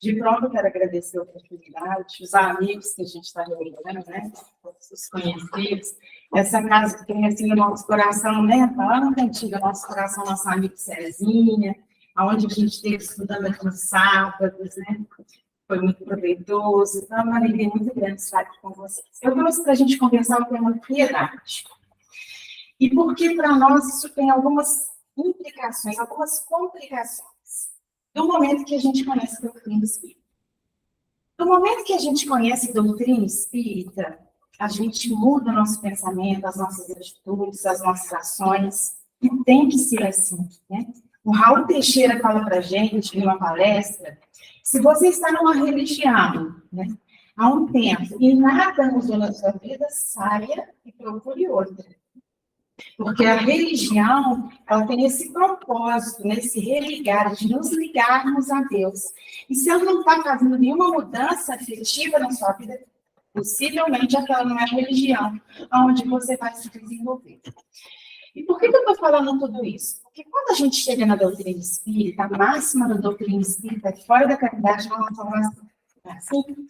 De pronto, eu quero agradecer a oportunidade, os amigos que a gente está reunindo, né? Os conhecidos. Essa casa que tem assim o nosso coração, né? Falando antiga, nosso coração, nosso amigo Cezinha, aonde a gente esteve estudando aqui nos sábados, né? Foi muito proveitoso. Então, é uma alegria muito grande estar aqui com vocês. Eu trouxe para a gente conversar o tema piedade. E porque, para nós, isso tem algumas implicações, algumas complicações. Do momento que a gente conhece a doutrina espírita. Do momento que a gente conhece a doutrina espírita, a gente muda o nosso pensamento, as nossas atitudes, as nossas ações, e tem que ser assim, né? O Raul Teixeira fala para a gente, em uma palestra, se você está numa religião, né, há um tempo, e nada mudou na sua vida, saia e procure outra. Porque a religião, ela tem esse propósito, né, esse religar, de nos ligarmos a Deus. E se ela não está fazendo nenhuma mudança afetiva na sua vida, possivelmente aquela não é a religião onde você vai se desenvolver. E por que eu estou falando tudo isso? Porque quando a gente chega na doutrina espírita, a máxima da doutrina espírita é fora da caridade, não é assim.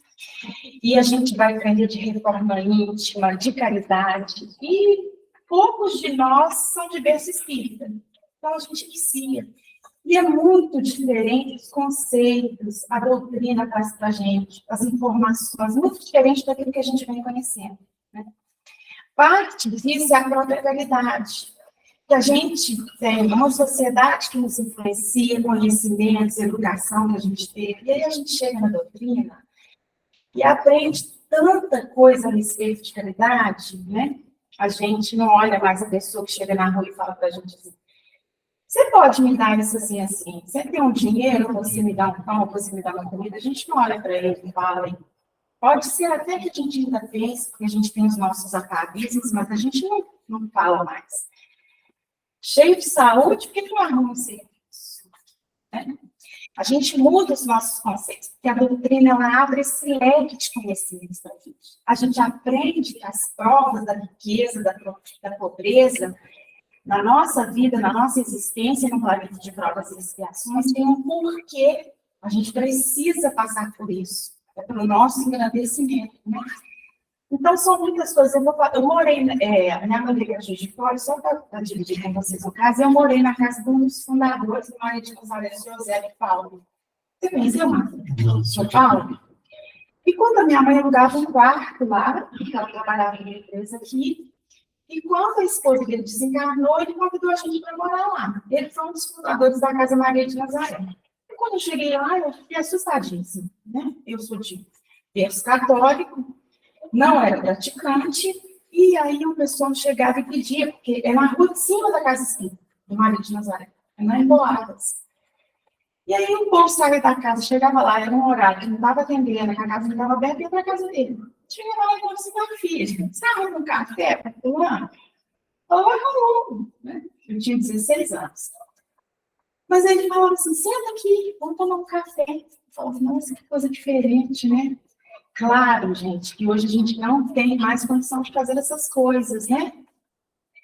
E a gente vai aprender de reforma íntima, de caridade, e poucos de nós são de berço espírita. Então, a gente inicia. E é muito diferente os conceitos, a doutrina traz para a gente, as informações, muito diferente daquilo que a gente vem conhecendo. Né? Parte disso é a própria caridade. Que a gente tem uma sociedade que nos influencia, conhecimentos, educação que a gente teve. E aí a gente chega na doutrina e aprende tanta coisa a respeito de caridade, né? A gente não olha mais a pessoa que chega na rua e fala para a gente assim, você pode me dar isso assim, assim? Você tem um dinheiro, você me dá um pão, você me dá uma comida? A gente não olha para ele e fala, pode ser até que a gente ainda pense, porque a gente tem os nossos atavismos, mas a gente não fala mais. Cheio de saúde, por que não arruma um serviço? Né? A gente muda os nossos conceitos, porque a doutrina ela abre esse leque de conhecimentos para a gente. A gente aprende que as provas da riqueza, da pobreza, na nossa vida, na nossa existência, no planeta de provas e expiações, tem um porquê. A gente precisa passar por isso. É pelo nosso engrandecimento. Né? Então, são muitas coisas. Eu morei, na Igreja de Fora, só para dividir com vocês o caso, eu morei na casa de um dos fundadores do Maria de Nazaré, José de Paulo. Você conheceu, Marta? São Paulo? E quando a minha mãe alugava um quarto lá, porque ela trabalhava em uma empresa aqui, e quando a esposa dele desencarnou, ele convidou a gente para morar lá. Ele foi um dos fundadores da Casa Maria de Nazaré. E quando eu cheguei lá, eu fiquei assustadíssima. Né? Eu sou de berço católico, não era praticante, e aí o pessoal chegava e pedia, porque é na rua de cima da casa espírita, do Maria de Nazaré, é na Emboadas. E aí o povo saía da casa, chegava lá, era um horário que não estava atendendo, que a casa não estava aberta, ia para a casa dele. Chegava lá e falava assim, minha filha, você arruma um café para fulano? Falou, arrumou, né? Eu tinha 16 anos. Mas aí ele falava assim, senta aqui, vamos tomar um café. Eu falava, nossa, que coisa diferente, né? Claro, gente, que hoje a gente não tem mais condição de fazer essas coisas, né?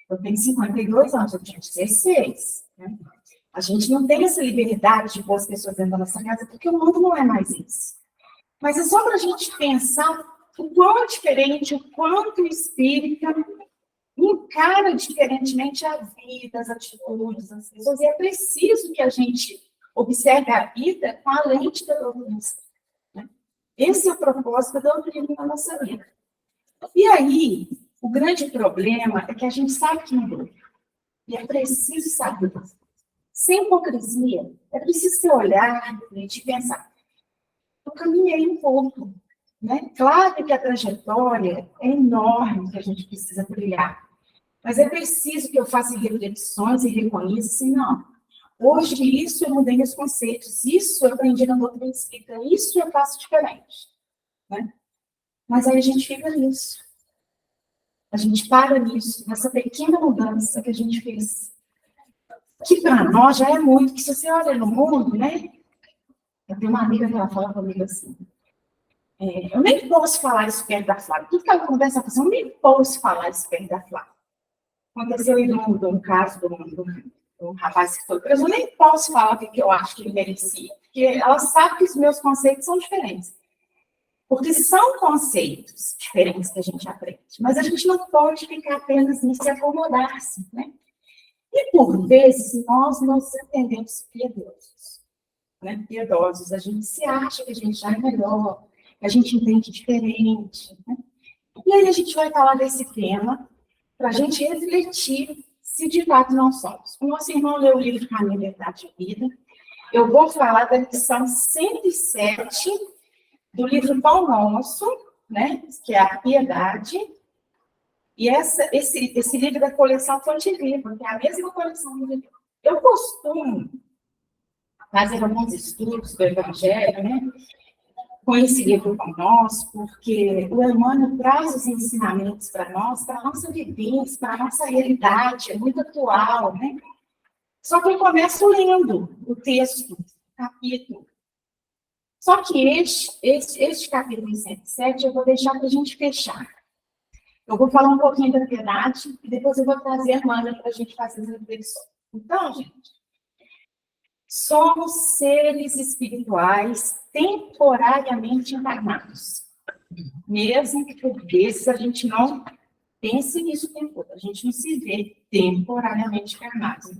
Eu tenho 52 anos, eu tinha 16, né? A gente não tem essa liberdade de pôr as pessoas dentro da nossa casa, porque o mundo não é mais isso. Mas é só para a gente pensar o quão diferente, o quanto o espírito encara diferentemente a vida, as atitudes, as pessoas. E é preciso que a gente observe a vida com a lente da doutrina. Né? Esse é o propósito da doutrina na nossa vida. E aí, o grande problema é que a gente sabe que mudou. E é preciso saber. Sem hipocrisia, é preciso você olhar e pensar. Eu caminhei um pouco. Né? Claro que a trajetória é enorme que a gente precisa trilhar. Mas é preciso que eu faça reflexões e reconheça assim, não. Hoje, isso eu mudei meus conceitos, isso eu aprendi na doutrina espírita, isso eu faço diferente. Né? Mas aí a gente fica nisso. A gente para nisso, nessa pequena mudança que a gente fez. Que para nós já é muito, que se você olha no mundo, né? Eu tenho uma amiga que ela fala comigo assim, eu nem posso falar isso perto da Flávia. Tudo que ela conversa com você, eu nem posso falar isso perto da Flávia. Aconteceu aí um caso de um rapaz que foi preso, eu nem posso falar o que eu acho que ele merecia. Porque ela sabe que os meus conceitos são diferentes. Porque são conceitos diferentes que a gente aprende. Mas a gente não pode ficar apenas nisso e acomodar-se, né? E, por vezes, nós nos entendemos piedosos. Né? Piedosos. A gente se acha que a gente já é melhor, que a gente entende diferente. Né? E aí a gente vai falar desse tema para a gente refletir se de fato não somos. O nosso irmão leu o livro Caminho, Verdade e Vida. Eu vou falar da lição 107 do livro Pão Nosso, né? Que é a piedade. E esse livro da coleção Fonte Viva, que é a mesma coleção do livro. Eu costumo fazer alguns estudos do Evangelho, né? Com esse livro Pão Nosso, porque o Emmanuel traz os ensinamentos para nós, para a nossa vivência, para a nossa realidade, é muito atual, né? Só que eu começo lendo o texto, o capítulo. Só que este capítulo 107 eu vou deixar para a gente fechar. Eu vou falar um pouquinho da piedade e depois eu vou trazer a Amanda para a gente fazer as reflexões. Então, gente, somos seres espirituais temporariamente encarnados. Mesmo que por vezes a gente não pense nisso o tempo todo, a gente não se vê temporariamente encarnados.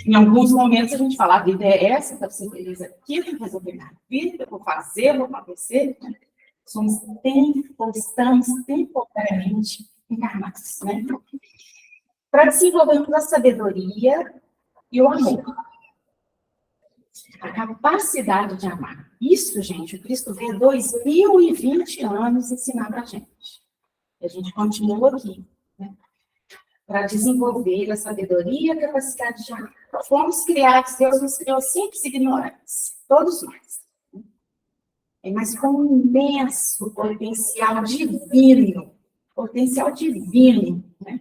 Em alguns momentos a gente fala, a vida é essa, para ser feliz aqui, tem que resolver minha vida, vou fazer, vou acontecer. Estamos temporariamente encarnados, né? Para desenvolvermos a sabedoria e o amor. A capacidade de amar. Isso, gente, o Cristo veio 2020 anos ensinar para a gente. E a gente continua aqui, né? Para desenvolver a sabedoria e a capacidade de amar. Fomos criados, Deus nos criou simples e ignorantes, todos nós. Mas com um imenso potencial divino, né?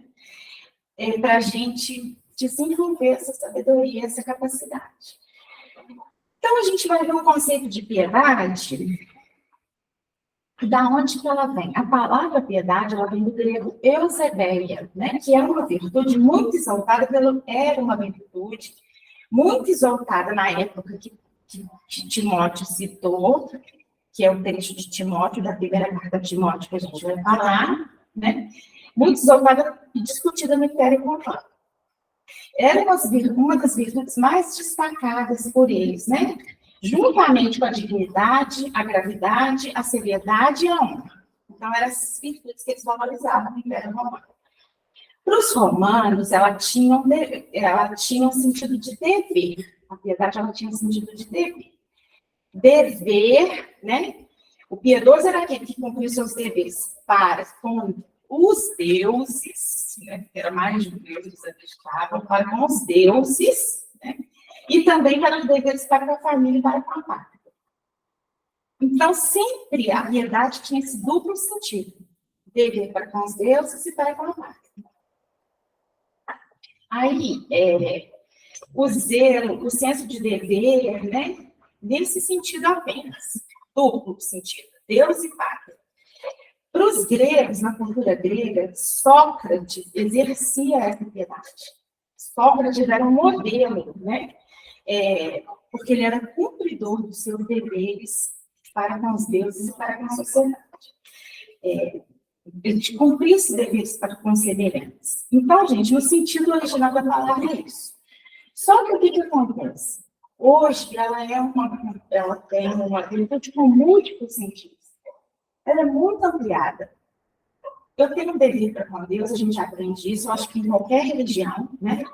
Para a gente desenvolver essa sabedoria, essa capacidade. Então, a gente vai ver um conceito de piedade, da onde que ela vem? A palavra piedade, ela vem do grego eusebeia, né? Que é uma virtude muito exaltada, era uma virtude muito exaltada na época que Timóteo citou, que é o trecho de Timóteo, da primeira carta de Timóteo, que a gente vai falar, né? Muito exaltada e discutida no Império Romano. Era uma das virtudes mais destacadas por eles, né? Juntamente com a dignidade, a gravidade, a seriedade e a honra. Então, eram essas virtudes que eles valorizavam no Império Romano. Para os romanos, ela tinha um sentido de dever. A piedade, ela tinha um sentido de dever. Dever, né? O piedoso era aquele que cumpria seus deveres para com os deuses, né? Era mais de um deus que eles acreditavam, para com os deuses, né? E também para os deveres para com a família e para com a pátria. Então, sempre a piedade tinha esse duplo sentido. Dever para com os deuses e para com a pátria. Aí, o zelo, o senso de dever, né? Nesse sentido apenas, duplo sentido, Deus e pátria. Para os gregos, na cultura grega, Sócrates exercia essa piedade. Sócrates era um modelo, né? Porque ele era cumpridor dos seus deveres para com os deuses e para com a sociedade. Ele cumpria esses deveres para com os semelhantes. Então, gente, no sentido original da palavra é isso. Só que o que acontece? Hoje, ela tem uma virtude com múltiplos sentidos. Ela é muito ampliada. Eu tenho um dever para com Deus, a gente aprende isso, eu acho que em qualquer religião, né?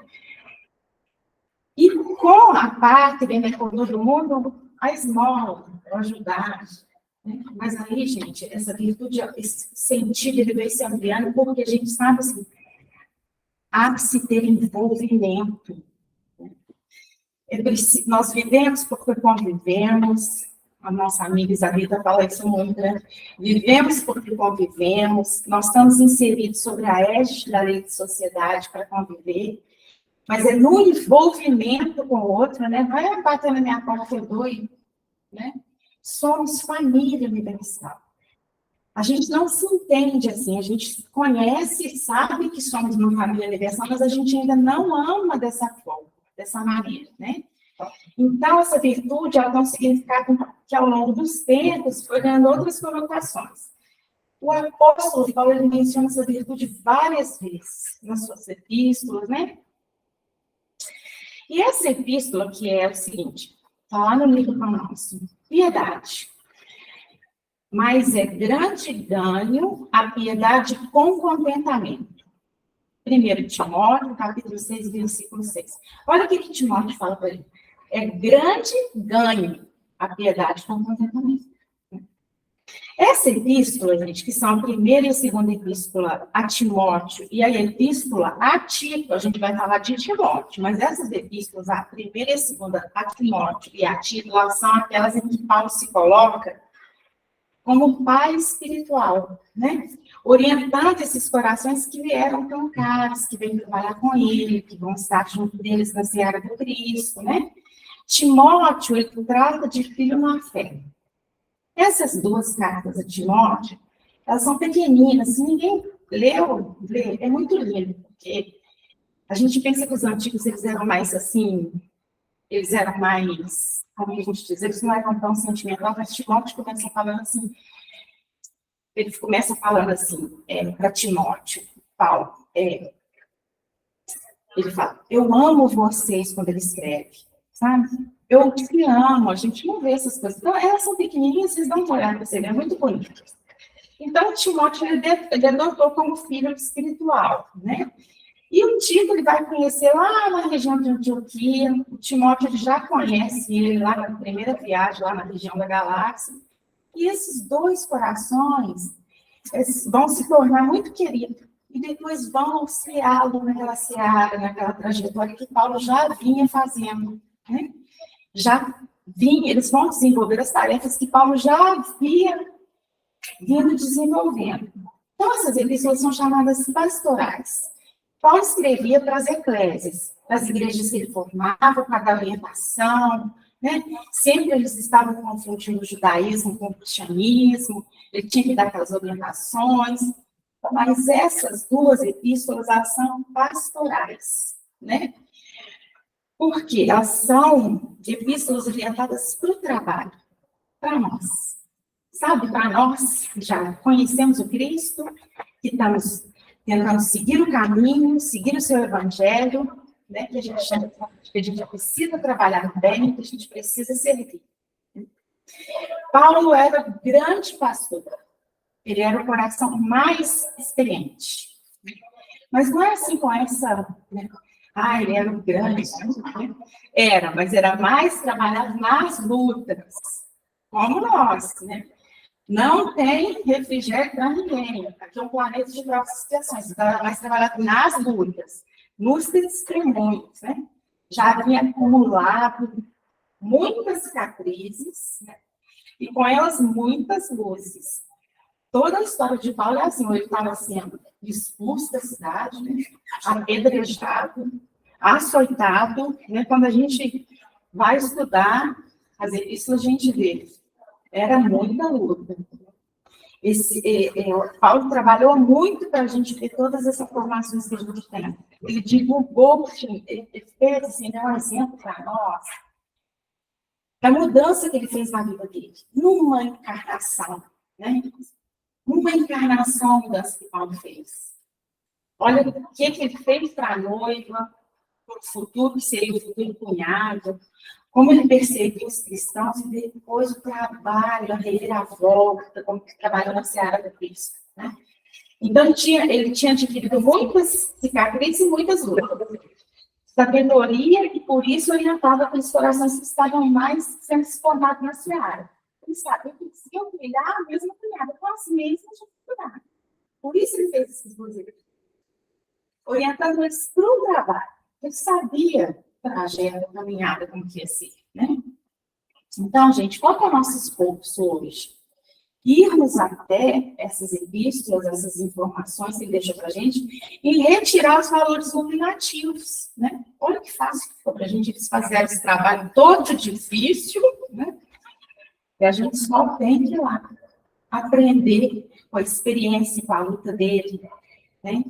E com a pátria, né, com todo mundo, a esmola, a ajudar. Né? Mas aí, gente, essa virtude, esse sentido, ele vai se ampliando, porque a gente sabe assim, há que se ter envolvimento. Nós vivemos porque convivemos, a nossa amiga Isabela fala isso muito, né? Vivemos porque convivemos, nós estamos inseridos sobre a égide da lei de sociedade para conviver, mas é no envolvimento com o outro, né? Vai bater na minha porta, eu dou, né? Somos família universal. A gente não se entende assim, a gente conhece, sabe que somos uma família universal, mas a gente ainda não ama dessa forma, dessa maneira, né? Então, essa virtude, ela tem um significado que, ao longo dos tempos, foi ganhando outras conotações. O apóstolo Paulo, ele menciona essa virtude várias vezes nas suas epístolas, né? E essa epístola, que é o seguinte, está lá no livro nosso, piedade. Mas é grande ganho a piedade com contentamento. 1 Timóteo, capítulo 6, versículo 6. Olha o que Timóteo fala para ele. É grande ganho a piedade com contentamento. Essa epístola, gente, que são a primeira e a segunda epístola a Timóteo e a epístola a Tito, a gente vai falar de Timóteo, mas essas epístolas, a primeira e a segunda a Timóteo e a Tito, elas são aquelas em que Paulo se coloca como pai espiritual, né? Orientando esses corações que vieram tão caros, que vêm trabalhar com ele, que vão estar junto deles na seara do Cristo, né? Timóteo, ele trata de filho na fé. Essas duas cartas a Timóteo, elas são pequeninas, se ninguém leu, é muito lindo, porque a gente pensa que os antigos, eles eram mais assim, eles eram mais, como a gente diz, eles não eram tão sentimentais, mas Timóteo começa falando assim, ele começa falando assim, para Timóteo, Paulo, ele fala, eu amo vocês quando ele escreve, sabe? Eu te amo, a gente não vê essas coisas. Então, elas são pequenininhas, vocês dão uma olhada para você, é muito bonito. Então, Timóteo, ele adotou como filho espiritual, né? E o Tito, ele vai conhecer lá na região de Antioquia, o Timóteo, ele já conhece ele lá na primeira viagem, lá na região da Galáxia. E esses dois corações vão se tornar muito queridos. E depois vão auxiliá-lo naquela seara, naquela trajetória que Paulo já vinha fazendo, né? Eles vão desenvolver as tarefas que Paulo já havia vindo desenvolvendo. Então, essas epístolas são chamadas pastorais. Paulo escrevia para as eclésias, para as igrejas que ele formava, para dar orientação, né? Sempre eles estavam confundindo o judaísmo com o cristianismo, ele tinha que dar aquelas orientações, mas essas duas epístolas, elas são pastorais, né? Porque elas são epístolas orientadas para o trabalho, para nós. Sabe, para nós que já conhecemos o Cristo, que estamos tentando seguir o caminho, seguir o seu evangelho, né, que a gente precisa trabalhar bem, que a gente precisa servir. Paulo era grande pastor, ele era o coração mais experiente. Mas não é assim com essa... Né? Ele era um grande, mas era mais trabalhado nas lutas, como nós, né? Não tem refrigério para ninguém. Aqui é um planeta de novas situações, então era mais trabalhado nas lutas, nos testemunhos, né? Já havia acumulado muitas cicatrizes, né? E com elas muitas luzes. Toda a história de Paulo é assim, ele estava sendo expulso da cidade, né? Apedrejado, açoitado, né? Quando a gente vai estudar as epístolas, a gente vê, era muita luta. Paulo trabalhou muito para a gente ter todas essas informações que a gente tem. Ele divulgou, ele fez assim, deu um exemplo para nós, da mudança que ele fez na vida dele, numa encarnação, né? Uma encarnação, a mudança que Paulo fez. Olha o que ele fez para a noiva, para o futuro, que seria o futuro cunhado, como ele perseguiu os cristãos e depois o trabalho, a reviravolta, como que trabalhou na seara do Cristo, né? Então, ele tinha adquirido muitas cicatrizes e muitas lutas. Sabedoria, e por isso orientava aqueles corações que estavam mais sendo formados na seara. Ele sabia que se eu cuidar, a mesma cunhada, com as mesmas dificuldades. Por isso ele fez esses dois livros. Orientando eles para o trabalho. Ele sabia o trajeto, a caminhada, como que ia ser, né? Então, gente, qual é o nosso esforço hoje? Irmos até essas epístolas, essas informações que ele deixa para a gente, e retirar os valores nominativos, né? Olha que fácil que foi para a gente fazer esse trabalho todo difícil, né? E a gente só tem que ir lá aprender com a experiência, com a luta dele, né?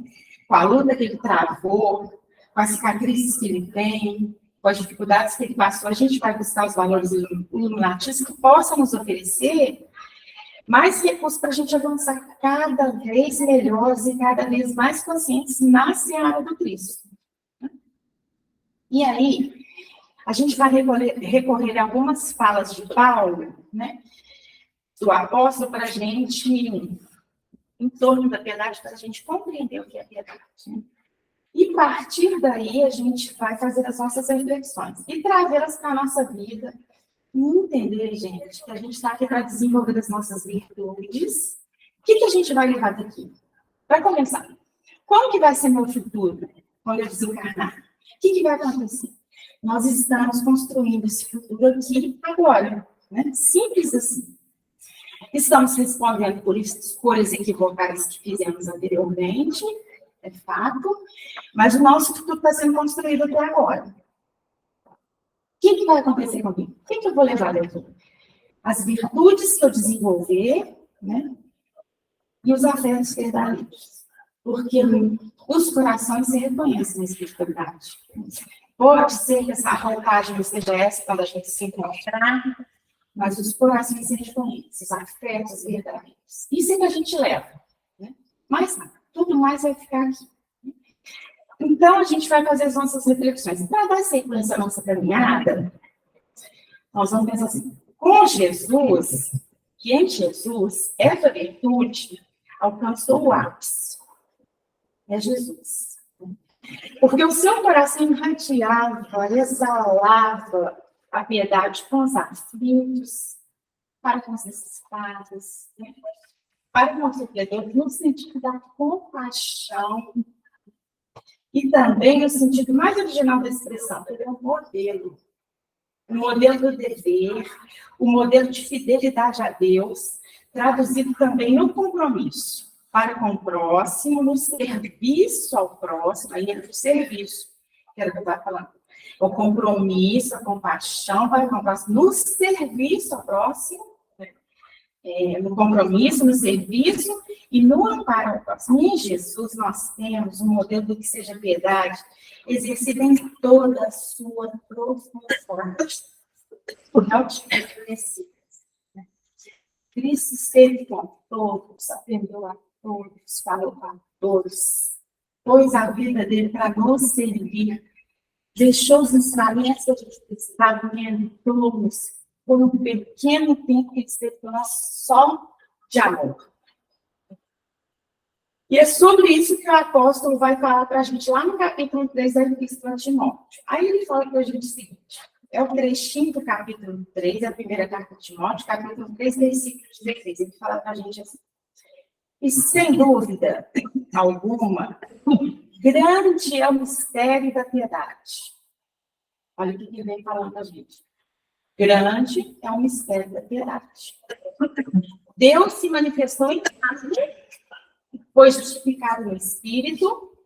Com a luta que ele travou, com as cicatrizes que ele tem, com as dificuldades que ele passou, a gente vai buscar os valores iluminatistas que possam nos oferecer mais recursos para a gente avançar cada vez melhores e cada vez mais conscientes na seara do Cristo. E aí, a gente vai recorrer a algumas falas de Paulo, né, do apóstolo, para a gente, em torno da piedade, para a gente compreender o que é piedade. Né? E a partir daí, a gente vai fazer as nossas reflexões e trazê-las para a nossa vida e entender, gente, que a gente está aqui para desenvolver as nossas virtudes. O que a gente vai levar daqui? Para começar, como que vai ser meu futuro quando eu desencarnar? O que vai acontecer? Nós estamos construindo esse futuro aqui agora, né? Simples assim. Estamos respondendo por escolhas equivocadas que fizemos anteriormente, é fato, mas o nosso futuro está sendo construído até agora. O que vai acontecer comigo? O que eu vou levar daqui? As virtudes que eu desenvolver, né? E os afetos verdadeiros. Porque os corações se reconhecem na espiritualidade. Pode ser que essa roupagem não seja essa quando a gente se encontrar, mas os corações se reconhecem, os afetos verdadeiros. Isso é que a gente leva. Né? Mas tudo mais vai ficar aqui. Então, a gente vai fazer as nossas reflexões. Para dar sequência à nossa caminhada, nós vamos pensar assim, com Jesus, que em Jesus, essa virtude alcançou o ápice. É Jesus. Porque o seu coração irradiava, exalava a piedade com os aflitos, para com os necessitados, né? Para com os sofredores, no sentido da compaixão, e também no sentido mais original da expressão, ele é um modelo. O modelo do dever, o modelo de fidelidade a Deus, traduzido também no compromisso para com o próximo, no serviço ao próximo, aí entra o serviço, que era o que eu estava falando. O compromisso, a compaixão para com o próximo, no serviço ao próximo, no compromisso, no serviço e no amparo ao próximo. Em Jesus, nós temos um modelo do que seja piedade, exercida em toda a sua profundidade. Não tive conhecidas. Cristo esteve com todos, aprendeu a todos, falou a todos, pôs a vida dele para nos servir, deixou os ensinamentos que a gente precisava, orientou-nos por um pequeno tempo que ele esteve com nós só de amor. E é sobre isso que o apóstolo vai falar para a gente lá no capítulo 3 da Epístola de Timóteo. Aí ele fala para a gente o seguinte, é o trechinho do capítulo 3, a primeira carta de Timóteo, capítulo 3, versículo 16. Ele fala para a gente assim, e sem dúvida alguma, grande é o mistério da piedade. Olha o que ele vem falando para a gente. Grande é o mistério da piedade. Deus se manifestou em carne, foi justificado no Espírito,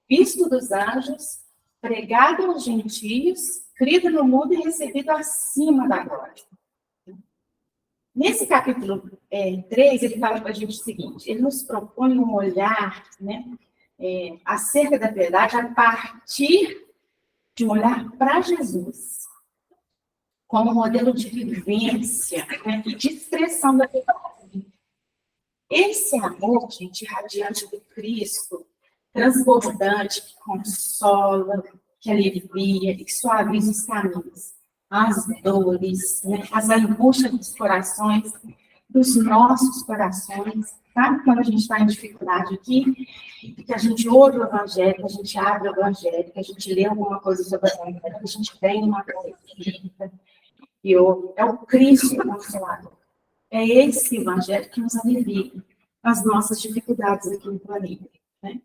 visto dos anjos, pregado aos gentios, crido no mundo e recebido acima da glória. Nesse capítulo 3, ele fala para a gente o seguinte, ele nos propõe um olhar, né, acerca da piedade a partir de um olhar para Jesus, como modelo de vivência, né, e de expressão da piedade. Esse amor, gente, radiante do Cristo, transbordante, que consola, que alivia, que suaviza os caminhos, as dores, né, as angústias dos corações, dos nossos corações. Sabe quando a gente está em dificuldade aqui, que a gente ouve o Evangelho, que a gente abre o Evangelho, que a gente lê alguma coisa sobre o Evangelho, que a gente vem numa coisa e ouve. É o Cristo Consolador. É esse Evangelho que nos alivia as nossas dificuldades aqui no planeta. Né?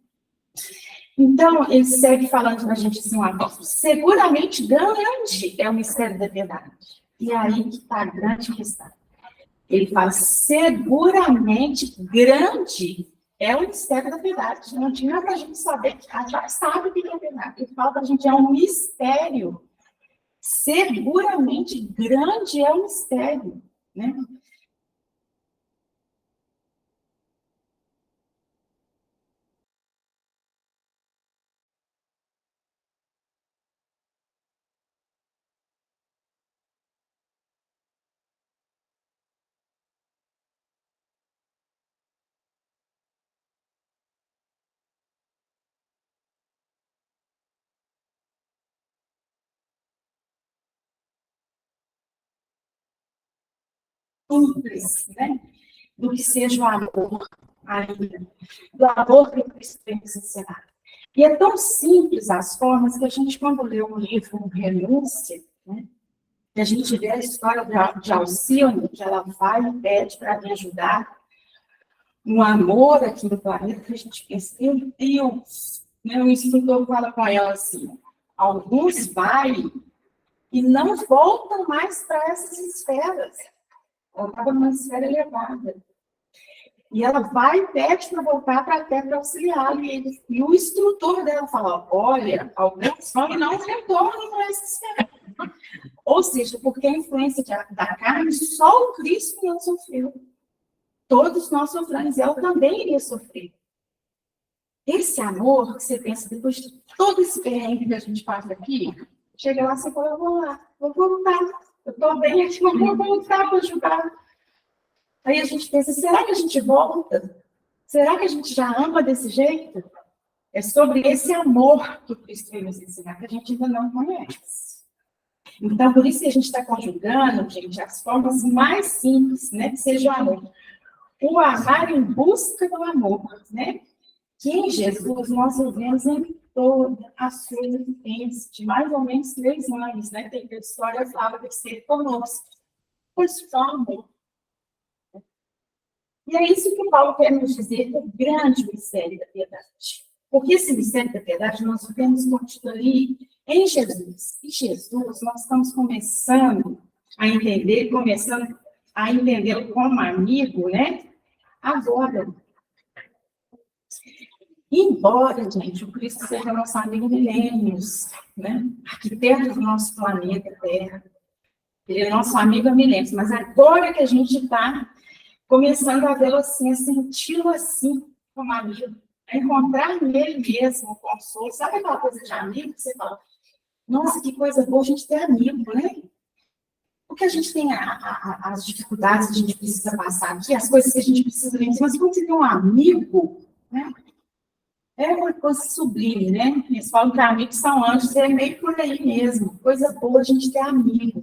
Então, ele segue falando para a gente assim, apóstolo, seguramente grande é o mistério da piedade. E aí que está a grande questão. Ele fala, seguramente grande é o mistério da piedade. Não tinha para a gente saber, a gente já sabe o que é piedade. Ele fala para a gente, é um mistério. Seguramente grande é o mistério. Né? simples, né? Do que seja o amor ainda, do amor que Cristo tem nos ensinado. E é tão simples as formas que a gente, quando lê o livro Renúncia, né, a gente vê a história de Alcíone, que ela vai e pede para me ajudar, um amor aqui no planeta, que a gente pensa, meu Deus, né? O instrutor fala com ela assim, alguns vai e não voltam mais para essas esferas. Ela estava numa esfera elevada. E ela vai e pede para voltar para a Terra para auxiliar. E o instrutor dela fala, olha, alguns vão e não retornam para essa esfera. Ou seja, porque a influência da carne, só o Cristo não sofreu. Todos nós sofremos, e ela também iria sofrer. Esse amor que você pensa, depois de todo esse perrengue que a gente passa aqui, chega lá e você fala, vou voltar, eu estou bem aqui, mas vou voltar para ajudar. Aí a gente pensa, será que a gente volta? Será que a gente já ama desse jeito? É sobre esse amor que o Cristo veio nos ensinar, que a gente ainda não conhece. Então, por isso que a gente está conjugando, gente, as formas mais simples, né, que seja o amor. O amar em busca do amor, né? Que em Jesus nós vivemos em toda a sua existência, de mais ou menos 3 anos, né? Tem que a história fala de ser conosco, pois só amor. E é isso que Paulo quer nos dizer, o grande mistério da piedade. Porque esse mistério da piedade nós vivemos contido ali em Jesus. E Jesus, nós estamos começando a entender como amigo, né? Agora. Embora, gente, o Cristo seja nosso amigo milênios, né? Arquiteto do nosso planeta Terra. Ele é nosso amigo há milênios, mas agora que a gente está começando a vê-lo assim, a senti-lo assim, como amigo, a encontrar nele mesmo o consolo. Sabe aquela coisa de amigo que você fala, nossa, que coisa boa a gente ter amigo, né? Porque a gente tem as dificuldades que a gente precisa passar aqui, as coisas que a gente precisa vencer, mas quando você tem um amigo, né? É uma coisa sublime, né? Eles falam que amigos são anjos, é meio por aí mesmo. Coisa boa a gente ter amigo.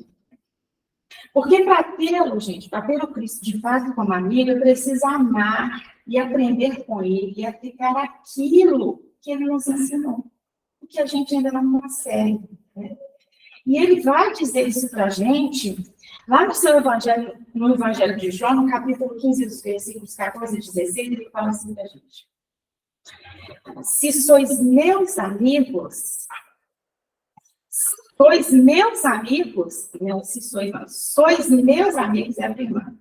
Porque para tê-lo, gente, para ter o Cristo de fato como amigo, eu preciso amar e aprender com ele e aplicar aquilo que ele nos ensinou. O que a gente ainda não consegue. Né? E ele vai dizer isso para a gente, lá no seu Evangelho, no Evangelho de João, no capítulo 15, dos versículos 14 e 16, ele fala assim para a gente. Se sois meus amigos, não, se sois meus amigos, é a primeira.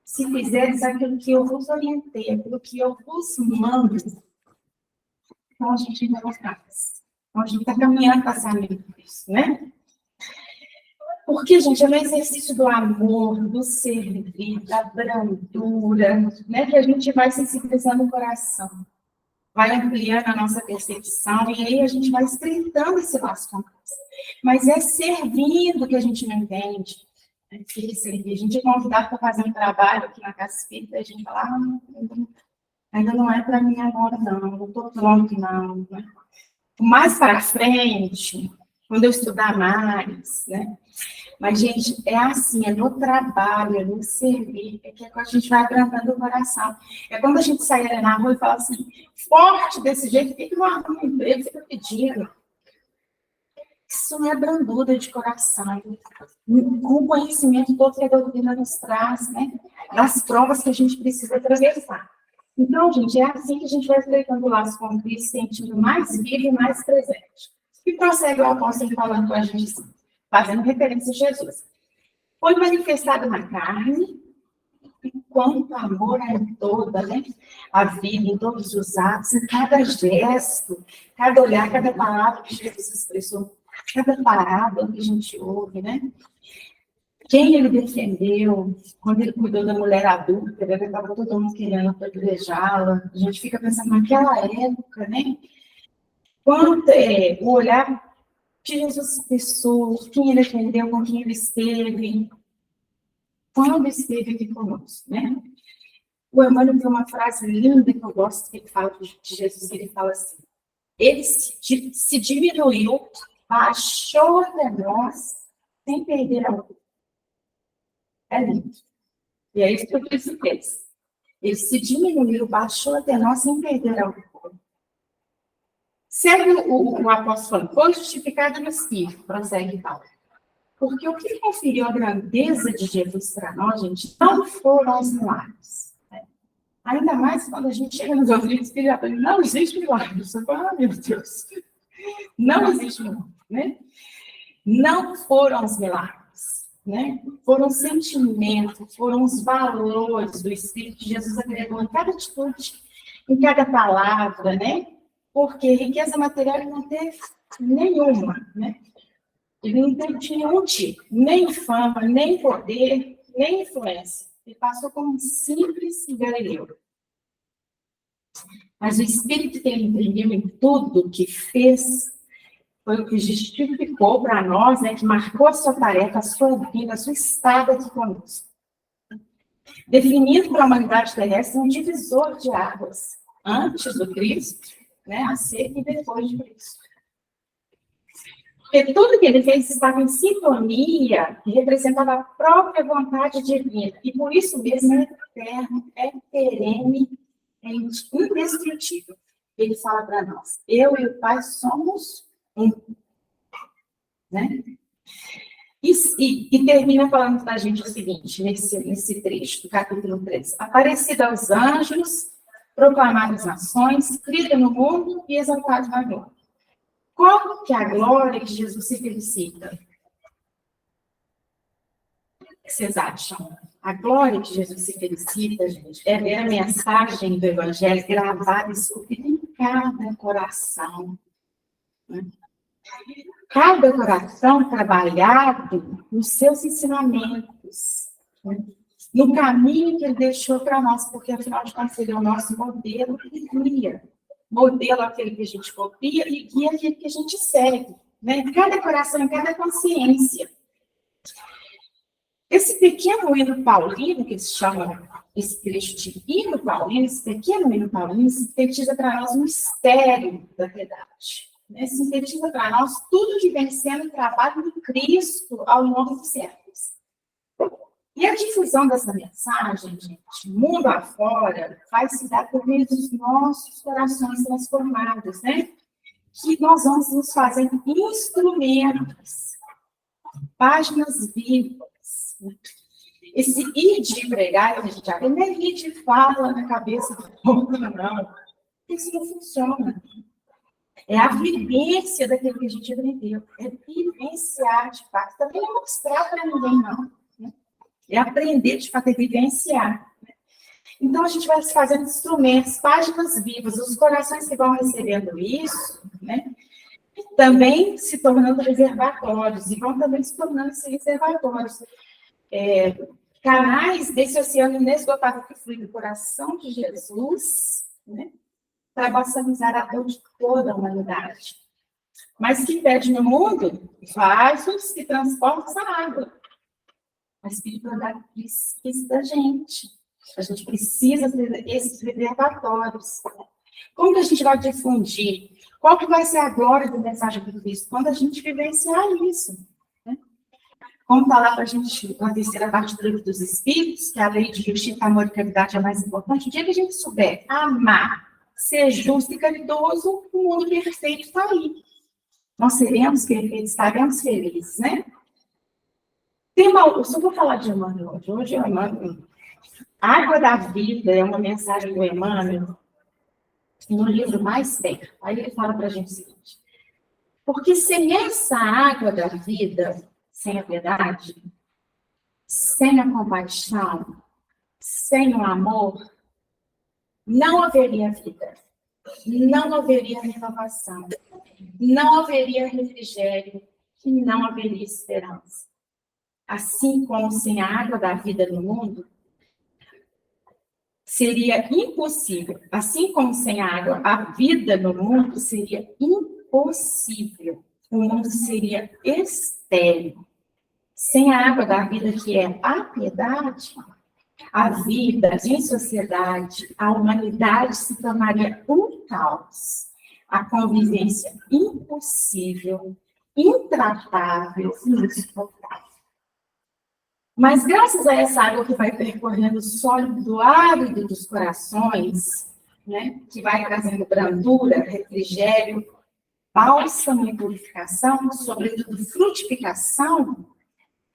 Se fizeres aquilo que eu vos orientei, aquilo que eu vos mando, então a gente ainda não faz. Então a gente está caminhando para ser amigo disso, né? Porque, gente, é no exercício do amor, do servir, da brandura, né, que a gente vai sensibilizando o coração. Vai ampliando a nossa percepção, e aí a gente vai estreitando esse laço com Deus. Mas é servindo que a gente não entende. Né? Servir. A gente é convidado para fazer um trabalho aqui na Casa Espírita, e a gente fala, ainda não é para mim agora, não estou pronto, não. Né? Mais para frente, quando eu estudar mais, né? Mas, gente, é assim, é no trabalho, é no servir, é que a gente vai abrandando o coração. É quando a gente sai ali na rua e fala assim, forte desse jeito, por que não arruma um emprego? Fica pedindo. Isso não é brandura de coração. Com o conhecimento todo que a doutrina nos traz, né? Das provas que a gente precisa atravessar. Então, gente, é assim que a gente vai estreitando o laço com o Cristo, sentindo mais vivo e mais presente. E prossegue o apóstolo falando com a gente assim, fazendo referência a Jesus. Foi manifestado na carne, e quanto amor é em toda, né? A vida, em todos os atos, em cada gesto, cada olhar, cada palavra que Jesus expressou, cada parada que a gente ouve, né? Quem ele defendeu, quando ele cuidou da mulher adulta, ele estava todo mundo querendo apedrejá-la. A gente fica pensando naquela época, né? Quanto o olhar que Jesus expressou, quem ele defendeu, com quem ele esteve, quando esteve aqui conosco, né? O Emmanuel tem uma frase linda que eu gosto, que ele fala de Jesus, que ele fala assim, ele se diminuiu, baixou até nós, sem perder a vida. É lindo. E é isso que o Cristo fez. Ele se diminuiu, baixou até nós sem perder algo. Segue o apóstolo falando, foi justificado no Espírito, prossegue Paulo. Porque o que conferiu a grandeza de Jesus para nós, gente, não foram os milagres. Né? Ainda mais quando a gente chega nos ouvidos espirituais, não existe milagre. Você fala, meu Deus, não existe milagre. Né? Não foram os milagres. Né? Foram os sentimentos, foram os valores do Espírito que Jesus agregou em cada atitude, em cada palavra, né? Porque riqueza material ele não teve nenhuma, né? Ele não teve nenhum tipo, nem fama, nem poder, nem influência. Ele passou como um simples galileu. Mas o Espírito que ele imprimiu em tudo que fez foi o que justificou para nós, né, que marcou a sua tarefa, a sua vida, a sua estada aqui conosco. Definido para a humanidade terrestre um divisor de águas, antes do Cristo, né, a ser e depois de Cristo. Porque tudo que ele fez estava em sintonia e representava a própria vontade divina. E por isso mesmo é eterno, é perene, é indestrutível. Ele fala para nós, eu e o Pai somos um. Né? E termina falando para a gente o seguinte, nesse trecho do capítulo 3. Aparecido aos anjos, proclamado às nações, crido no mundo e exaltado no amor. Qual que é a glória que Jesus se felicita? O que vocês acham? A glória que Jesus se felicita, gente, é ver a mensagem do Evangelho gravada e esculpida em cada coração. Né? Cada coração trabalhado nos seus ensinamentos, né? No caminho que ele deixou para nós, porque afinal de contas ele é o nosso modelo e guia. Modelo aquele que a gente copia e guia aquele que a gente segue. Né? Cada coração, cada consciência. Esse pequeno hino paulino, que eles chamam esse trecho de hino paulino, esse pequeno hino paulino, sintetiza para nós um mistério da verdade. Né? Sintetiza para nós tudo que vem sendo trabalho de Cristo ao longo dos séculos. E a difusão dessa mensagem, gente, mundo afora, vai se dar por meio dos nossos corações transformados, né? Que nós vamos nos fazer instrumentos, páginas vivas. Esse ir de pregar, que a gente já vê, não é ir de fala na cabeça do povo, não. Isso não funciona. É a vivência daquilo que a gente aprendeu. É vivenciar, de fato. Também não mostrar para ninguém, não. Né? É aprender, de fato, é vivenciar. Então, a gente vai se fazendo instrumentos, páginas vivas, os corações que vão recebendo isso, né? Também se tornando reservatórios, e vão também se tornando reservatórios. Canais desse oceano inesgotável que flui do coração de Jesus, né? Para balsamizar a dor de toda a humanidade. Mas que pede no mundo? Vasos que transformam essa água. A espiritualidade precisa da gente. A gente precisa desses reservatórios. Como que a gente vai difundir? Qual que vai ser a glória da mensagem de Cristo? Quando a gente vivenciar isso. Né? Como está lá para a gente, na terceira parte do livro dos Espíritos, que a lei de justiça, amor e caridade é mais importante, o dia que a gente souber amar, ser justo e caridoso, o mundo perfeito está aí. Nós seremos perfeitos, estaremos felizes, né? Eu só vou falar de Emmanuel hoje. Hoje é Emmanuel. Água da Vida é uma mensagem do Emmanuel no livro Mais Terra. Aí ele fala para a gente o seguinte: porque sem essa água da vida, sem a verdade, sem a compaixão, sem o amor, não haveria vida, não haveria renovação, não haveria refrigério e não haveria esperança. Assim como sem a água da vida no mundo, seria impossível. Assim como sem a água, a vida no mundo seria impossível. O mundo seria estéril. Sem a água da vida, que é a piedade, a vida em sociedade, a humanidade se tornaria um caos. A convivência impossível, intratável e insuportável. Mas graças a essa água que vai percorrendo o sólido árido dos corações, né, que vai trazendo brandura, refrigério, bálsamo e purificação, sobretudo frutificação,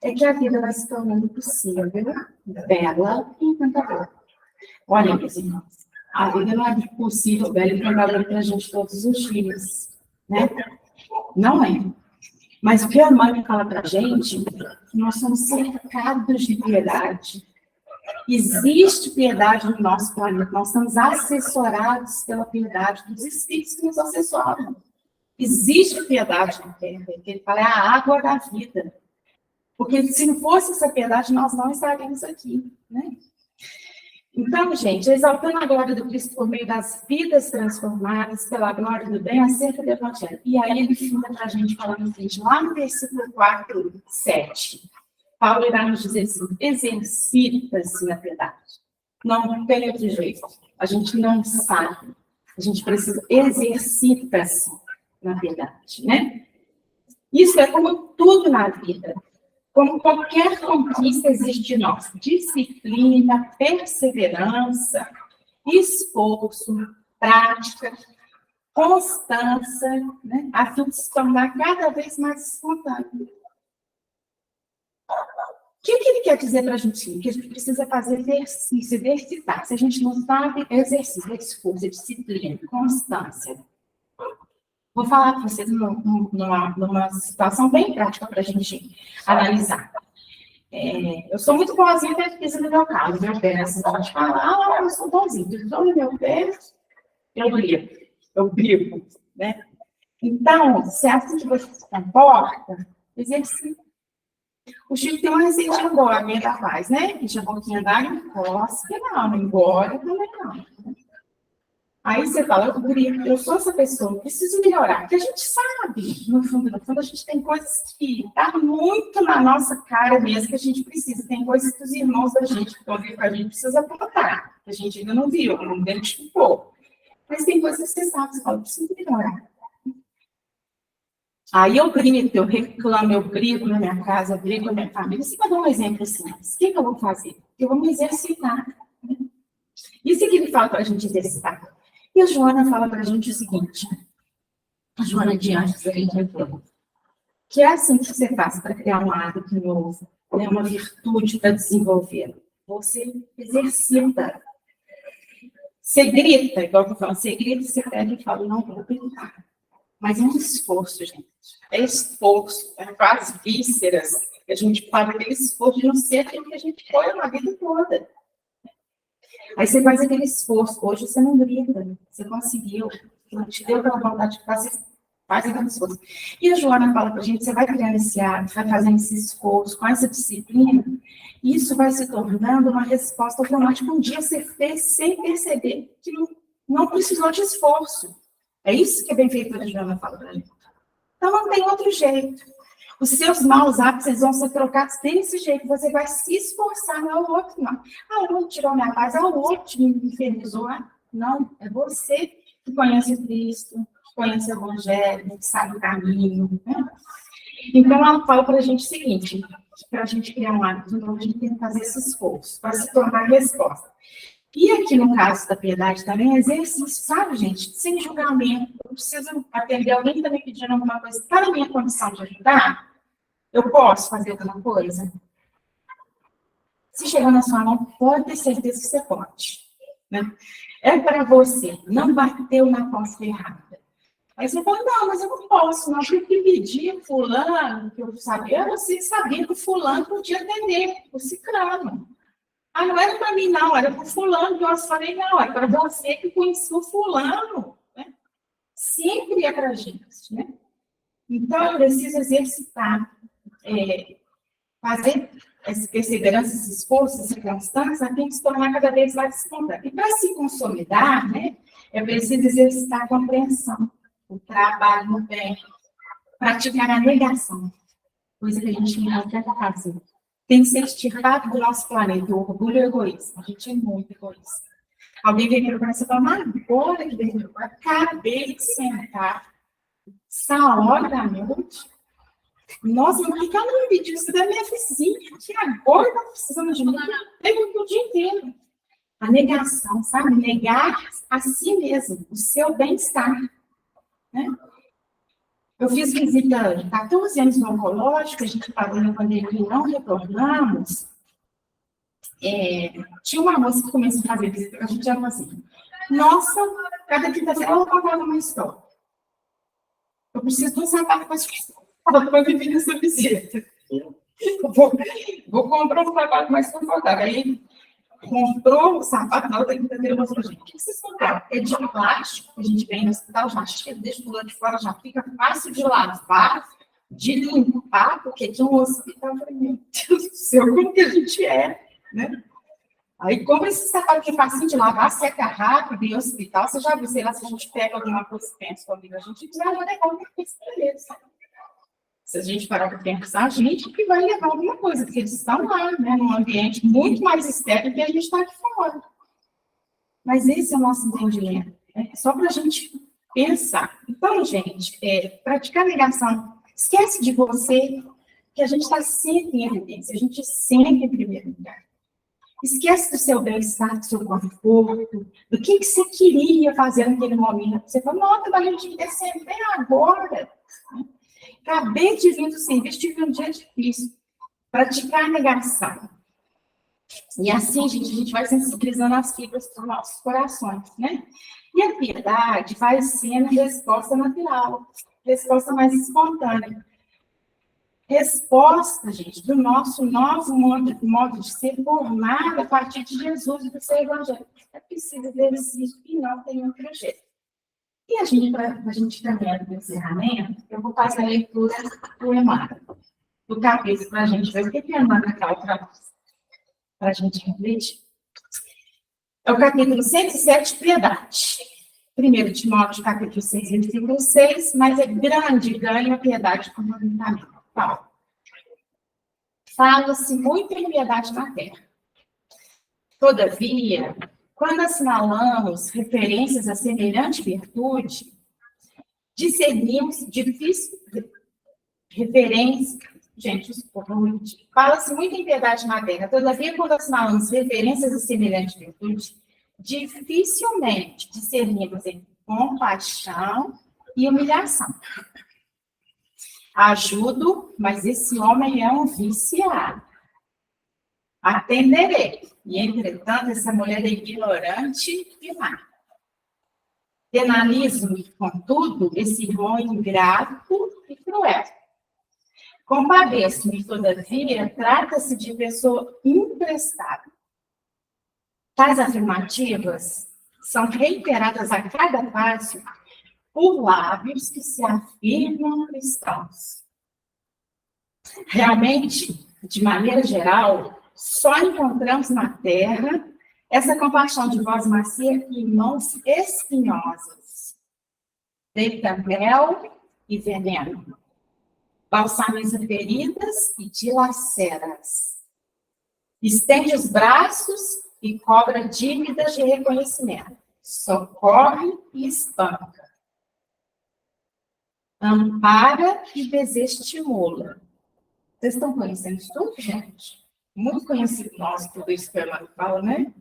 é que a vida vai se tornando possível, bela e encantadora. Olha, meus irmãos, a vida não é possível, bela e encantadora para a gente todos os dias, né? Não é. Mas o que a mãe fala para a gente, nós somos cercados de piedade. Existe piedade no nosso planeta, nós somos assessorados pela piedade dos espíritos que nos assessoram. Existe piedade na Terra, que ele fala, é a água da vida. Porque se não fosse essa piedade, nós não estaríamos aqui, né? Então, gente, exaltando a glória do Cristo por meio das vidas transformadas pela glória do bem acerca do Evangelho. E aí ele finda para a gente falando o seguinte, lá no versículo 4, 7, Paulo irá nos dizer assim, exercita-se na piedade. Não tem outro jeito. A gente não sabe. A gente precisa exercita-se na piedade, né? Isso é como tudo na vida. Como qualquer conquista exige de nós, disciplina, perseverança, esforço, prática, constância, né? A fim de se tornar cada vez mais espontâneo. O que ele quer dizer para a gente? Que a gente precisa fazer exercício, exercitar. Se a gente não sabe, exercício, esforço, disciplina, constância. Vou falar para vocês numa situação bem prática para a gente analisar. Eu sou muito boazinha até que pisa no meu carro, meu pé, assim, pode falar, eu sou bonzinho, estou no meu pé, eu brigo, né? Então, se é assim que você se comporta, exercita. O Chico tem uma receitinha boa, a minha da paz, né? Enche a boquinha d'água, encosta, não engole também não. Aí você fala, eu sou essa pessoa, eu preciso melhorar. Porque a gente sabe, no fundo, a gente tem coisas que tá muito na nossa cara mesmo, que a gente precisa. Tem coisas que os irmãos da gente que estão vindo com a gente precisam apontar, que a gente ainda não viu, não identificou. Mas tem coisas que você sabe, você fala, eu preciso melhorar. Aí eu grito, eu reclamo, eu brigo na minha casa, eu brigo na minha família. Você vai dar um exemplo assim, o que eu vou fazer? Eu vou me exercitar. Isso que ele fala para a gente exercitar. E a Joana fala para a gente o seguinte, a Joana de Anjos, que é assim que você faz para criar um hábito novo, né, uma virtude para desenvolver. Você exercita. Você grita, igual eu falo, você grita, você pega e fala, não vou gritar. Mas é um esforço, gente. É esforço, é quase vísceras. A gente fala aquele esforço de não ser aquilo que a gente foi a vida toda. Aí você faz aquele esforço. Hoje você não grita, você conseguiu. Não te deu aquela vontade de fazer, faz aquele esforço. E a Joana fala para a gente, você vai criando esse hábito, vai fazendo esse esforço, com essa disciplina, e isso vai se tornando uma resposta automática. Um dia você fez sem perceber que não precisou de esforço. É isso que a benfeitora Joana fala para a gente. Então não tem outro jeito. Os seus maus hábitos eles vão ser trocados desse jeito. Você vai se esforçar, não é o outro, não. Ah, o outro tirou minha paz, é o outro que me infernizou. Não, é você que conhece o Cristo, que conhece o Evangelho, que sabe o caminho. Né? Então, ela fala para a gente o seguinte, para a gente criar um hábito, então a gente tem que fazer esse esforço para se tornar resposta. E aqui no caso da piedade também é exercício, sabe, gente? Sem julgamento. Eu preciso atender alguém que está me pedindo alguma coisa. Está na minha condição de ajudar? Eu posso fazer alguma coisa? Se chegar na sua mão, pode ter certeza que você pode. Né? É para você. Não bateu na porta errada. Aí você fala, não, mas eu não posso. Não, eu que pedir fulano, que eu sabia, você sabia que o fulano podia atender, o ciclano. Ah, não era para mim, não, era para o fulano, que eu falei, não, é para você que conheceu o fulano. Né? Sempre é para a gente, né? Então, eu preciso exercitar, fazer essa perseverança, esse esforço, essa constância, a fim de se tornar cada vez mais espontâneo. E para se consolidar, né, é preciso exercitar a compreensão, o trabalho no bem, praticar a negação, coisa que a gente não quer fazer. Tem que ser extirpado do nosso planeta, o orgulho e o egoísmo. A gente é muito egoísta. Alguém vem para você e fala, mas agora que veio, acabei de sentar, essa hora da noite, Nossa, mas por que ela não pediu isso da minha vizinha? Que agora está precisando de mim? Perguntou o dia inteiro. A negação, sabe? Negar a si mesmo, o seu bem-estar. Né? Eu fiz visita de 14 anos no oncológico, a gente parou na pandemia e não retornamos. Tinha uma moça que começou a fazer visita, a gente já falou assim, nossa, cada quinta-feira ela contava uma história. Eu preciso de um sapato mais confortável para viver nessa visita. Vou comprar um sapato mais confortável. Aí comprou o sapato na outra quinta-feira, eu falei, gente, o que vocês compraram? É de plástico, a gente vem no hospital, já chega, deixa o lado de fora, já fica fácil de lavar, de limpar, porque tinha um hospital, eu falei, meu Deus do céu, como que a gente é, né? Aí, como esse sapato que é fácil de lavar, seca rápido em hospital, você já viu, sei lá, se a gente pega alguma coisa e pensa comigo, a gente vai levar alguma coisa para eles. Se a gente parar para pensar, a gente que vai levar alguma coisa, porque eles estão lá, né, num ambiente muito mais externo que a gente está aqui fora. Mas esse é o nosso entendimento, né? Só para a gente pensar. Então, gente, praticar negação, esquece de você, que a gente está sempre em evidência, a gente sempre em primeiro lugar. Esquece do seu bem-estar, do seu conforto, do que você queria fazer naquele momento. Você fala, nossa, mas a gente descendo bem agora. Acabei de vir do serviço, tive um dia difícil. Praticar a negação. E assim, gente, a gente vai sensibilizando as fibras dos nossos corações, né? E a piedade vai sendo resposta natural, resposta mais espontânea. Resposta, gente, do nosso novo modo de ser formado a partir de Jesus e do seu evangelho. É preciso ver isso e não tem outro jeito. E a gente, para a gente caminhar no encerramento, eu vou fazer a leitura do Emmanuel, do capítulo, para a gente ver o que o Emmanuel fala para a gente refletir. É o capítulo 107, piedade. 1 Timóteo, capítulo 6, versículo 6, mas é grande ganho a piedade como orientamento. Fala-se muito em piedade na terra. Todavia, quando assinalamos referências a semelhante virtude, discernimos difícil referência. Gente, fala-se muito em piedade na terra. Todavia, quando assinalamos referências a semelhante virtude, dificilmente discernimos entre compaixão e humilhação. Ajudo, mas esse homem é um viciado. Atenderei. E, entretanto, essa mulher é ignorante e má. Penalizo, contudo, esse irmão ingrato e cruel. Compadeço-me, todavia, trata-se de pessoa imprestável. Tais afirmativas são reiteradas a cada passo por lábios que se afirmam cristãos. Realmente, de maneira geral, só encontramos na terra essa compaixão de voz macia e mãos espinhosas. Deita mel e veneno. Balsamiza feridas e dilaceras. Estende os braços e cobra dívidas de reconhecimento. Socorre e espanca. Ampara e desestimula. Vocês estão conhecendo isso tudo, gente? Muito conhecido nosso, tudo isso que ela fala, né?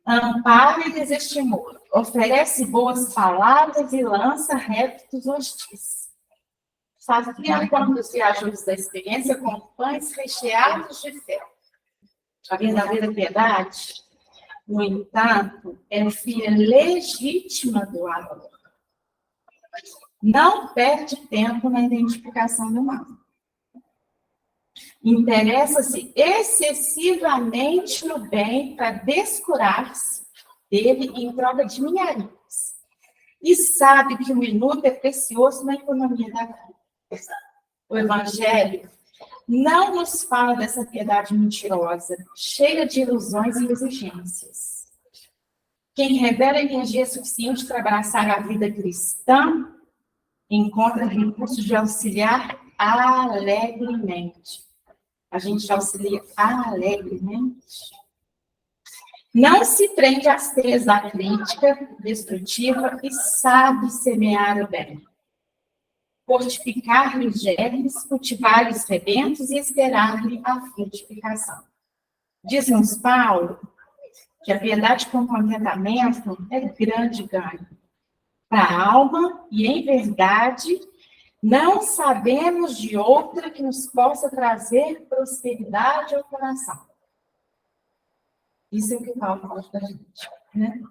Ampara e desestimula. Oferece boas palavras e lança réplitos hostis. Fazia quantos viajantes da experiência com pães recheados de fé. A verdadeira piedade, no entanto, é filha legítima do amor. Não perde tempo na identificação do mal. Interessa-se excessivamente no bem para descurar-se dele em troca de minharias. E sabe que o minuto é precioso na economia da vida. O Evangelho não nos fala dessa piedade mentirosa, cheia de ilusões e exigências. Quem revela energia suficiente para abraçar a vida cristã, encontra recursos de auxiliar alegremente. A gente auxilia alegremente. Não se prende às teias da crítica destrutiva e sabe semear o bem. fortificar-lhe os germes, cultivar os rebentos e esperar-lhe a frutificação. Diz-nos Paulo que a piedade com contentamento é grande ganho para a alma e, em verdade, não sabemos de outra que nos possa trazer prosperidade ao coração. Isso é o que Paulo fala para a gente, né?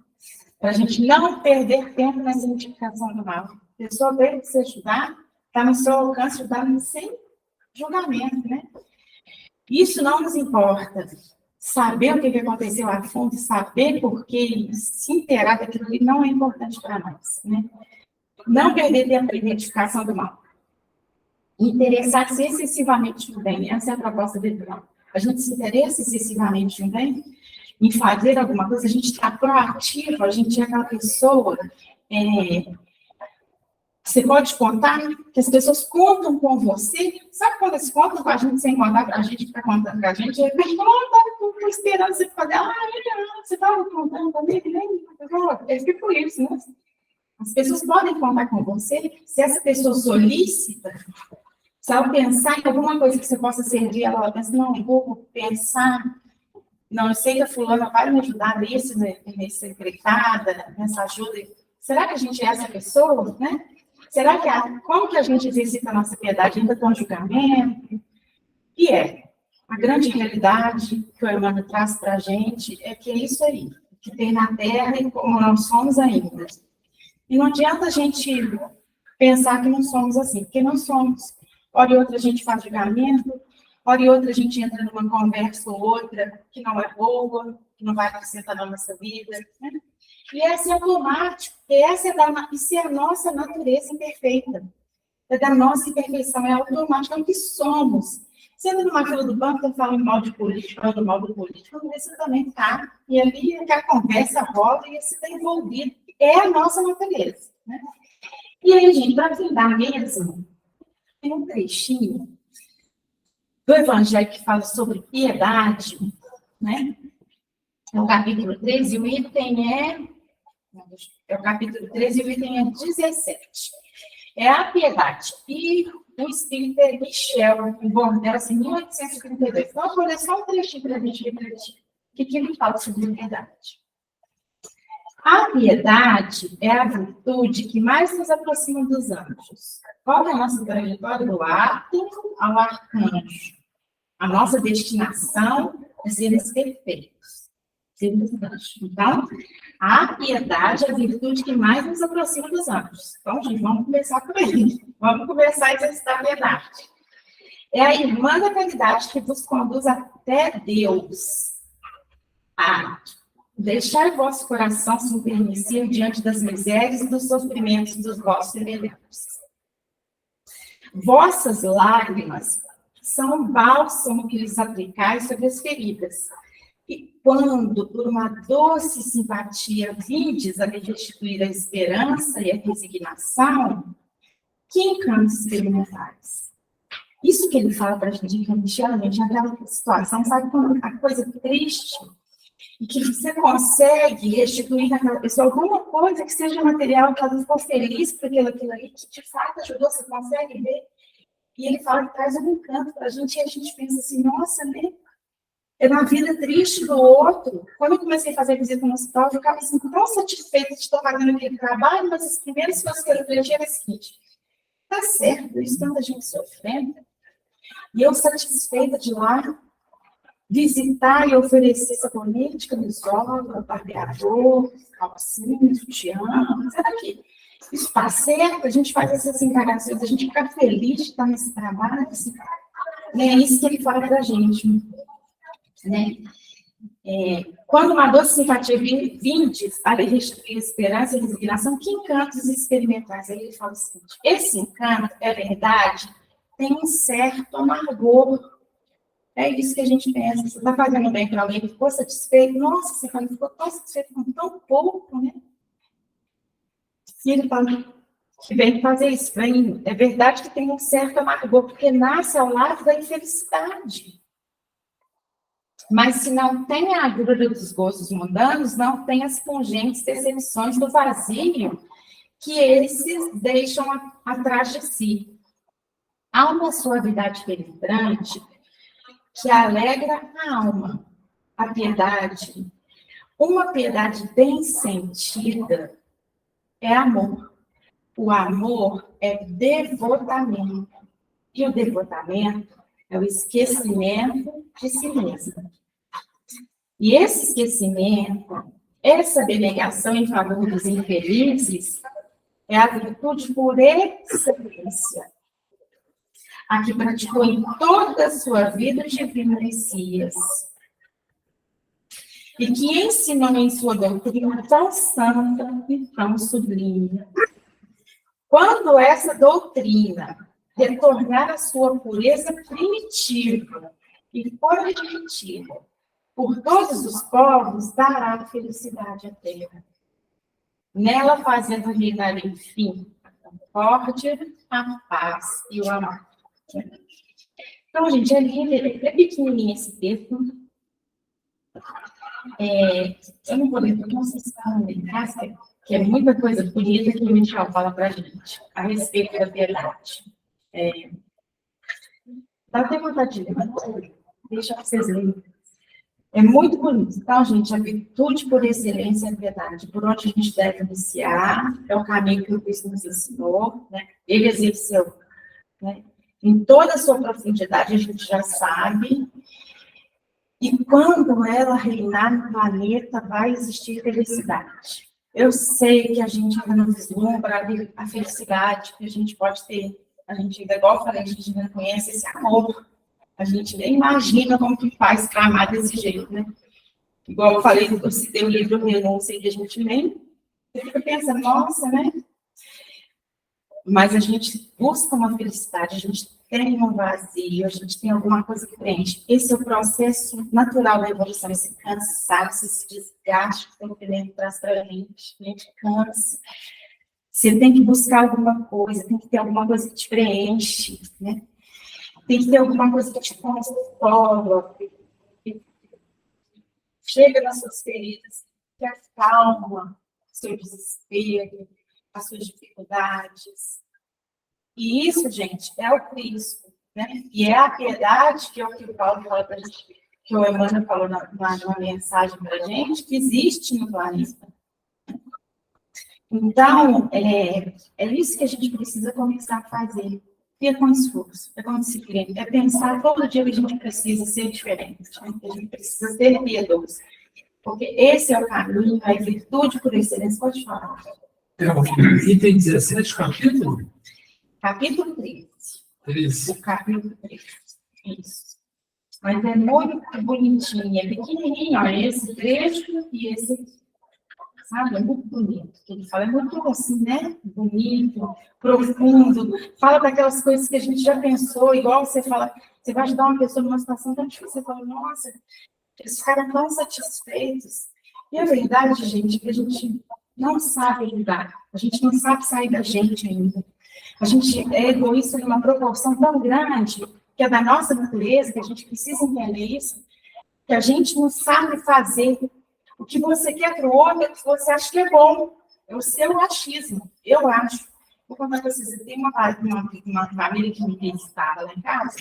Para a gente não perder tempo na identificação do mal. A pessoa veio se ajudar, está no seu alcance, ajudar sem julgamento, né? Isso não nos importa. Saber o que aconteceu a fundo, saber por quê, se inteirar daquilo ali não é importante para nós, né? Não perder tempo na identificação do mal. Interessar-se excessivamente no bem. Essa é a proposta dele. A gente se interessa excessivamente no bem, em fazer alguma coisa, a gente está proativo, a gente é aquela pessoa. Você pode contar que as pessoas contam com você. Sabe quando eles contam com a gente sem contar para a gente, fica contando com a gente? Eu estou esperando você fazer. Você estava contando comigo, né? É tipo isso, né? As pessoas podem contar com você. Se essa pessoa solicita, se ela pensar em alguma coisa que você possa servir, ela pensa, não, eu vou pensar. Não, eu sei que a fulana vai me ajudar nessa empreitada, nessa ajuda. Será que a gente é essa pessoa, né? Será que como que a gente exercita a nossa piedade ainda com julgamento? E a grande realidade que o Emmanuel traz para a gente é que é isso aí, que tem na Terra e como não somos ainda. E não adianta a gente pensar que não somos assim, porque não somos. Hora e outra a gente faz julgamento, hora e outra a gente entra numa conversa ou outra que não é boa, que não vai acrescentar na nossa vida, né? E esse é automático, isso é a nossa natureza imperfeita. É da nossa imperfeição, é automático, é o que somos. Você entra numa fila do banco, está falando mal de político, falando mal do político, você também está, e ali a conversa rola e você está envolvido. É a nossa natureza, né? E aí, gente, para findar mesmo, tem um trechinho do Evangelho que fala sobre piedade, né? É o capítulo 13, e o item o capítulo 13, e o item é 17. É a piedade. E o espírita Michel, em Bordeaux, em 1832. Então, vou ler só um trechinho para a gente refletir. O que ele fala sobre piedade? A piedade é a virtude que mais nos aproxima dos anjos. Qual é a nossa trajetória do átomo ao arcanjo? A nossa destinação é seres perfeitos. Seres anjos. Então, a piedade é a virtude que mais nos aproxima dos anjos. Então, gente, vamos começar por aí. Vamos começar a exercitar a piedade. É a irmã da caridade que vos conduz até Deus. Deixai vosso coração se enternecer diante das misérias e dos sofrimentos dos vossos semelhantes. Vossas lágrimas são um bálsamo que lhes aplicais sobre as feridas. E quando, por uma doce simpatia, vindes a lhe restituir a esperança e a resignação, que encantos experimentais. Isso que ele fala para a gente, gente, aquela situação, sabe quando a coisa triste, e que você consegue restituir naquela pessoa alguma coisa que seja material, que ela ficou feliz por aquilo ali, que de fato ajudou, você consegue ver. E ele fala que traz um encanto para a gente, e a gente pensa assim, nossa, né? É na vida triste do outro. Quando eu comecei a fazer visita no hospital, eu ficava assim, tão satisfeita de estar fazendo aquele trabalho, mas as primeiras coisas que eu refleti era o seguinte, tá certo, isso tanta gente sofrendo, e eu satisfeita de ir lá visitar e oferecer sabonetes, camisola, barbeador, calcinha, sutiã, será que isso está certo? A gente faz essas encarnações, a gente fica feliz de estar nesse trabalho, assim, é isso que ele fala para a gente, né? Quando uma doce simpatia vindes a restituir a esperança e a resignação, que encantos experimentais? Aí ele fala o seguinte, esse encanto, é verdade, tem um certo amargor. É isso que a gente pensa. Você está fazendo bem para alguém, ficou satisfeito? Nossa, você ficou tão satisfeito com tão pouco, né? E ele fala que vem fazer isso. É verdade que tem um certo amargor, porque nasce ao lado da infelicidade. Mas se não tem a agruras dos gostos mundanos, não tem as pungentes decepções do vazio que eles se deixam atrás de si. Há uma suavidade penetrante que alegra a alma. A piedade, uma piedade bem sentida, é amor. O amor é devotamento. E o devotamento é o esquecimento de si mesmo. E esse esquecimento, essa abnegação em favor dos infelizes, é a virtude por excelência. A que praticou em toda a sua vida o divino Messias. E que ensinou em sua doutrina tão santa e tão sublime. Quando essa doutrina retornar à sua pureza primitiva e for admitida por todos os povos, dará felicidade à terra. Nela fazendo reinar, enfim, a concórdia, a paz e o amor. Então, gente, é pequenininho esse texto. Eu não vou ler, porque vocês falam em casa, que é muita coisa bonita que o Michel fala para a gente, a respeito da piedade. Dá até vontade de ler, deixa vocês lerem. É muito bonito. Então, gente, a virtude por excelência é a piedade. Por onde a gente deve iniciar, é o caminho que o Cristo nos ensinou, né? Ele exerceu, né? Em toda a sua profundidade, a gente já sabe. E quando ela reinar no planeta, vai existir felicidade. Eu sei que a gente ainda não vislumbra a felicidade que a gente pode ter. A gente ainda, igual eu falei, a gente não conhece esse amor. A gente nem imagina como que faz para amar desse jeito, né? Igual eu falei, eu citei o livro Renúncia que a gente nem fica pensando, nossa, né? Mas a gente busca uma felicidade, a gente tem um vazio, a gente tem alguma coisa que preenche. Esse é o processo natural da evolução, esse cansaço, esse desgaste que tem que dentro traz para a gente cansa. Você tem que buscar alguma coisa, tem que ter alguma coisa que te preenche, né? Tem que ter alguma coisa que te consola, que chega nas suas feridas, que acalma o seu desespero, as suas dificuldades. E isso, gente, é o Cristo, né? E é a piedade, que é o que o Paulo fala para a gente, que o Emmanuel falou numa mensagem para a gente, que existe no planeta. Então, é isso que a gente precisa começar a fazer. É com esforço, é com disciplina, é pensar todo dia que a gente precisa ser diferente, né? Que a gente precisa ser piedoso. Porque esse é o caminho, a virtude por excelência. Pode falar. Item 17, capítulo? Capítulo 13. 13. O capítulo 13. Isso. Mas é muito bonitinho, é pequenininho, ó, esse trecho e esse aqui. Sabe? É muito bonito. Ele fala, é muito assim, né? Bonito, profundo. Fala daquelas coisas que a gente já pensou, igual você fala, você vai ajudar uma pessoa numa situação tão difícil, você fala, nossa, eles ficaram tão satisfeitos. E a verdade, gente, é que a gente não sabe lidar. A gente não sabe sair da gente ainda. A gente é egoísta numa proporção tão grande, que é da nossa natureza, que a gente precisa entender isso, que a gente não sabe fazer o que você quer para o outro, é o que você acha que é bom. É o seu achismo, eu acho. Vou contar para vocês, tem uma família que me visitava lá em casa,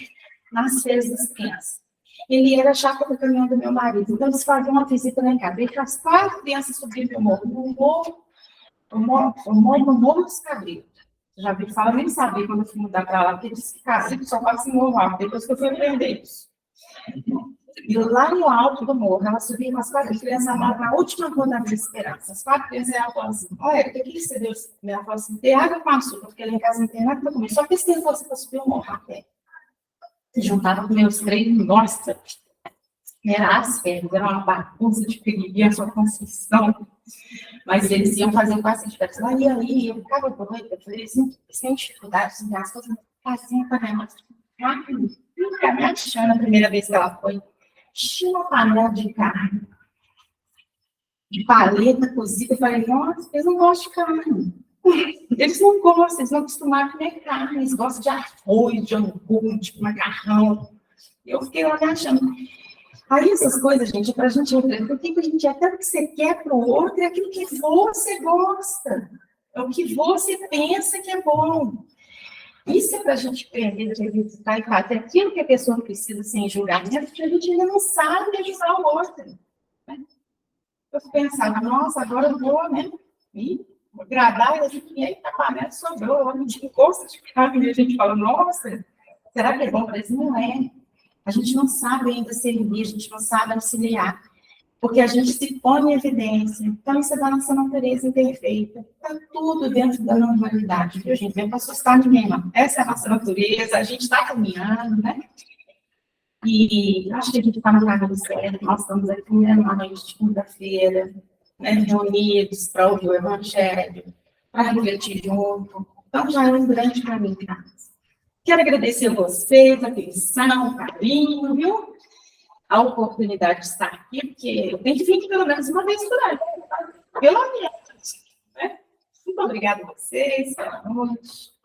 nas férias das crianças. Ele era chato do caminhão do meu marido, então eles faziam uma visita lá em casa. Ele faz 4 crianças subir no morro, no Morro dos Cabritos. Já vi falar, nem sabia quando eu fui mudar para lá, porque eles ficaram só passa em morro, depois que eu fui aprender isso. E lá no alto do morro, ela subia com as 4 crianças, na última rodada de esperança. As 4 crianças, ela falou assim, olha, o que você deu? Ela falou assim, tem água com açúcar, porque lá em casa não tem nada para comer. Só que se fosse para subir o morro a pé. Se juntava com meus 3, nossa, era as férias, era uma bagunça de perigo, a sua construção. Mas eles iam fazer quase de férias. E aí, eu ficava doida, eu falei, sem dificuldade, as coisas faziam para ganhar. Nunca me achando a primeira vez que ela foi. Tinha uma panela de carne, de paleta cozida. Eu falei, nossa, eles não gostam de carne. Eles não gostam, eles não acostumaram a comer carne. Eles gostam de arroz, de angu, de macarrão. Eu fiquei lá me achando. Aí essas coisas, gente, para a gente refletir, o que a gente é, até o que você quer para o outro é aquilo que você gosta. É o que você pensa que é bom. Isso é para a gente aprender a revisitar e fazer aquilo que a pessoa precisa sem julgamento, porque a gente ainda não sabe ajudar o outro. Né? Eu pensava, nossa, agora eu vou, né? E vou agradar, e a gente, eita, panela sobrou, a gente gosta de carne, e a gente fala, nossa, será que é bom? Mas não é. A gente não sabe ainda servir, a gente não sabe auxiliar, porque a gente se põe em evidência. Então, isso é da nossa natureza imperfeita. Está tudo dentro da normalidade, viu, gente? Vem para assustar ninguém, não. Essa é a nossa natureza, a gente está caminhando, né? E acho que a gente está no caminho certo. Nós estamos aqui na noite de segunda-feira, né, reunidos para ouvir o Evangelho, para refletir junto. Então, já é um grande caminho, cara. Quero agradecer a vocês, a atenção, o carinho, viu? A oportunidade de estar aqui, porque eu tenho que vir pelo menos uma vez por ano, pelo menos. Né? Muito obrigada a vocês, boa noite.